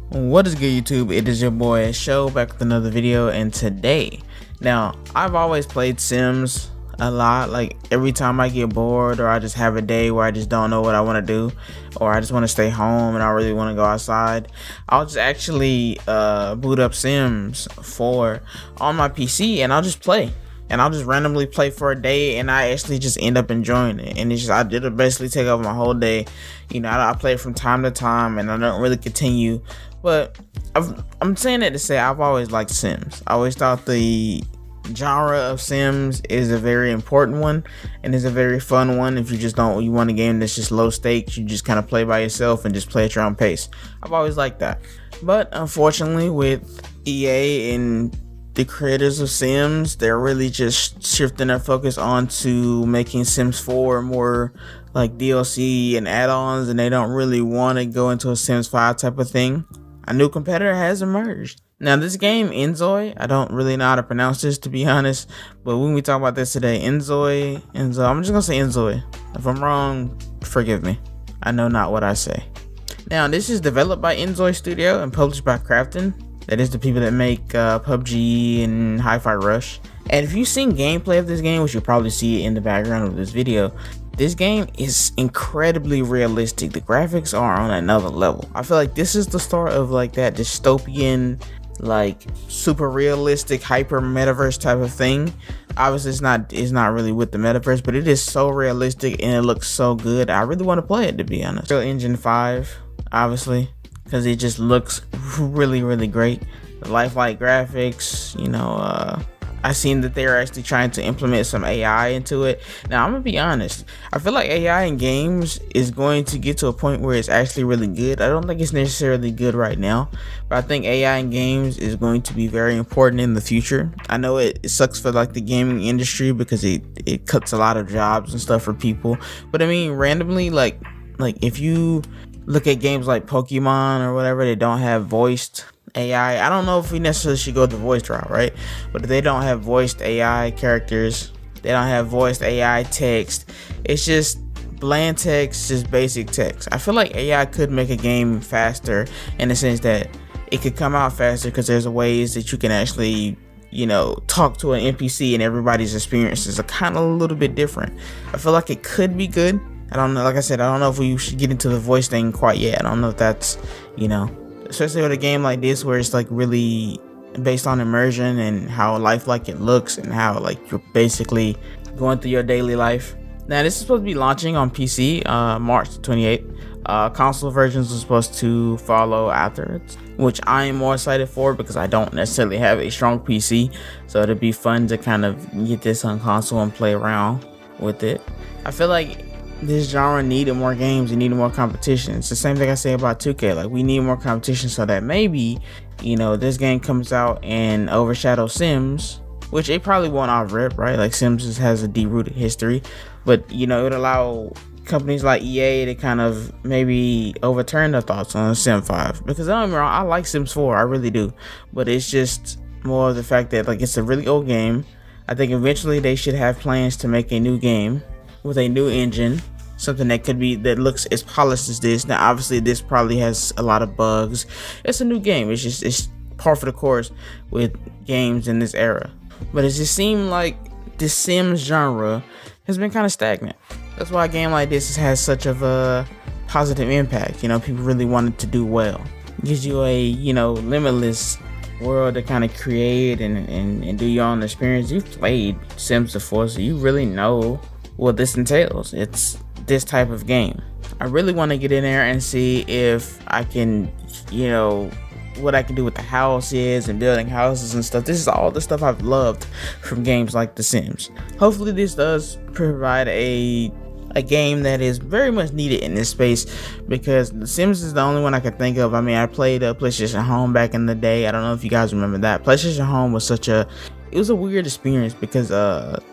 What is good, YouTube? It is your boy Show back with another video, and today, now I've always played Sims a lot. Like every time I get bored or I just have a day where I just don't know what I want to do, or I just want to stay home and I really want to go outside, I'll just actually boot up Sims 4 on my PC and I'll just play. And I'll just randomly play for a day, and I actually just end up enjoying it. And it's just, it'll basically take over my whole day. You know, I play it from time to time, and I don't really continue. But I'm saying that to say I've always liked Sims. I always thought the genre of Sims is a very important one, and is a very fun one. If you want a game that's just low stakes, you just kind of play by yourself and just play at your own pace. I've always liked that. But unfortunately, with EA and the creators of Sims, they're really just shifting their focus onto making Sims 4 more like DLC and add-ons, and they don't really want to go into a Sims 5 type of thing. A new competitor has emerged. Now this game, inZOI, I don't really know how to pronounce this, to be honest, but when we talk about this today, inZOI, I'm just gonna say inZOI. If I'm wrong, forgive me. I know not what I say. Now this is developed by inZOI Studio and published by Krafton. That is the people that make PUBG and Hi-Fi Rush. And if you've seen gameplay of this game, which you'll probably see in the background of this video, this game is incredibly realistic. The graphics are on another level. I feel like this is the start of like that dystopian, like super realistic hyper metaverse type of thing. Obviously it's not really with the metaverse, but it is so realistic and it looks so good. I really want to play it, to be honest. Real Engine 5, obviously, because it just looks really great. The lifelike graphics, you know, I seen that they're actually trying to implement some AI into it. Now I'm gonna be honest, I feel like AI in games is going to get to a point where it's actually really good. I don't think it's necessarily good right now, but I think AI in games is going to be very important in the future. I know it sucks for like the gaming industry because it cuts a lot of jobs and stuff for people, but I mean randomly, like if you look at games like Pokemon or whatever, they don't have voiced AI. I don't know if we necessarily should go the voiced route, right? But if they don't have voiced AI characters, they don't have voiced AI text, it's just bland text, just basic text. I feel like AI could make a game faster in the sense that it could come out faster because there's ways that you can actually, you know, talk to an NPC and everybody's experiences are kind of a little bit different. I feel like it could be good. I don't know, like I said, I don't know if we should get into the voice thing quite yet. I don't know if that's, you know, especially with a game like this where it's like really based on immersion and how lifelike it looks and how like you're basically going through your daily life. Now this is supposed to be launching on PC March 28th. Console versions are supposed to follow afterwards, which I am more excited for because I don't necessarily have a strong PC, so it'd be fun to kind of get this on console and play around with it. I feel like this genre needed more games and needed more competition. It's the same thing I say about 2K. Like, we need more competition so that maybe, you know, this game comes out and overshadows Sims, which it probably won't off rip, right? Like, Sims just has a deep-rooted history, but, you know, it would allow companies like EA to kind of maybe overturn their thoughts on Sim 5. Because don't get me wrong, I like Sims 4, I really do, but it's just more of the fact that, like, it's a really old game. I think eventually they should have plans to make a new game with a new engine, something that looks as polished as this. Now obviously this probably has a lot of bugs. It's a new game, it's par for the course with games in this era, but it just seemed like this Sims genre has been kind of stagnant. That's why a game like this has such of a positive impact. You know, people really wanted to do well. It gives you a, you know, limitless world to kind of create and do your own experience. You've played Sims before, so you really know what this entails. It's this type of game. I really want to get in there and see if I can, you know, what I can do with the houses and building houses and stuff. This is all the stuff I've loved from games like The Sims. Hopefully this does provide a game that is very much needed in this space, because The Sims is the only one I can think of. I mean, I played PlayStation Home back in the day. I don't know if you guys remember that. PlayStation Home was it was a weird experience because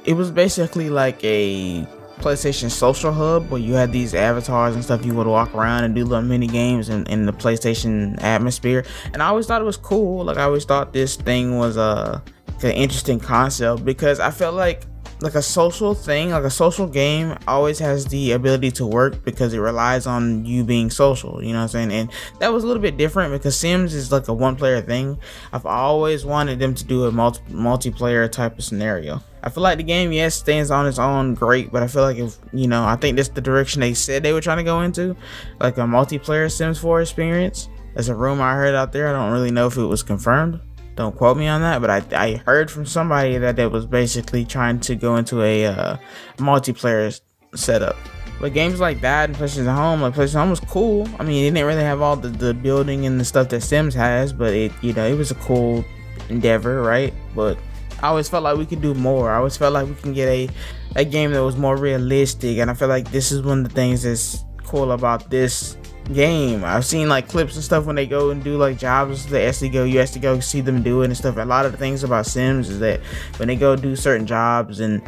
it was basically like a PlayStation social hub where you had these avatars and stuff. You would walk around and do little mini games in the PlayStation atmosphere, and I always thought it was cool. Like, I always thought this thing was an interesting concept, because I felt like like a social thing, like a social game always has the ability to work because it relies on you being social, you know what I'm saying? And that was a little bit different because Sims is like a one player thing. I've always wanted them to do a multiplayer type of scenario. I feel like the game, yes, stands on its own great, but I feel like if, you know, I think that's the direction they said they were trying to go into, like a multiplayer Sims 4 experience. There's a rumor I heard out there. I don't really know if it was confirmed. Don't quote me on that, but I heard from somebody that it was basically trying to go into a multiplayer setup. But games like that and PlayStation Home, like PlayStation Home was cool. I mean, it didn't really have all the building and the stuff that Sims has, but it, you know, it was a cool endeavor, right? But I always felt like we could do more. I always felt like we can get a game that was more realistic, and I feel like this is one of the things that's cool about this game. I've seen like clips and stuff when they go and do like jobs that you actually go see them do it and stuff. A lot of the things about Sims is that when they go do certain jobs and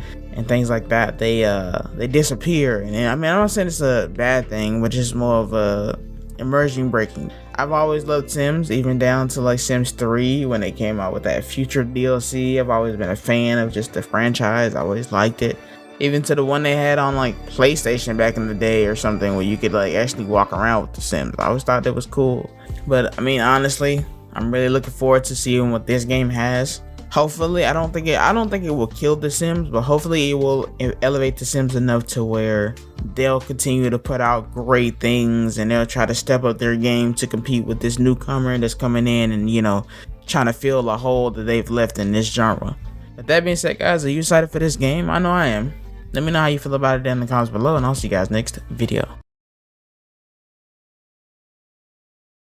things like that, they disappear. And I mean, I'm not saying it's a bad thing, but just more of a immersion breaking. I've always loved Sims, even down to like Sims 3 when they came out with that future DLC. I've always been a fan of just the franchise. I always liked it. Even to the one they had on like PlayStation back in the day or something, where you could like actually walk around with the Sims. I always thought that was cool. But I mean, honestly, I'm really looking forward to seeing what this game has. Hopefully, I don't think it will kill the Sims, but hopefully it will elevate the Sims enough to where they'll continue to put out great things and they'll try to step up their game to compete with this newcomer that's coming in and, you know, trying to fill a hole that they've left in this genre. With that being said, guys, are you excited for this game? I know I am. Let me know how you feel about it down in the comments below, and I'll see you guys next video.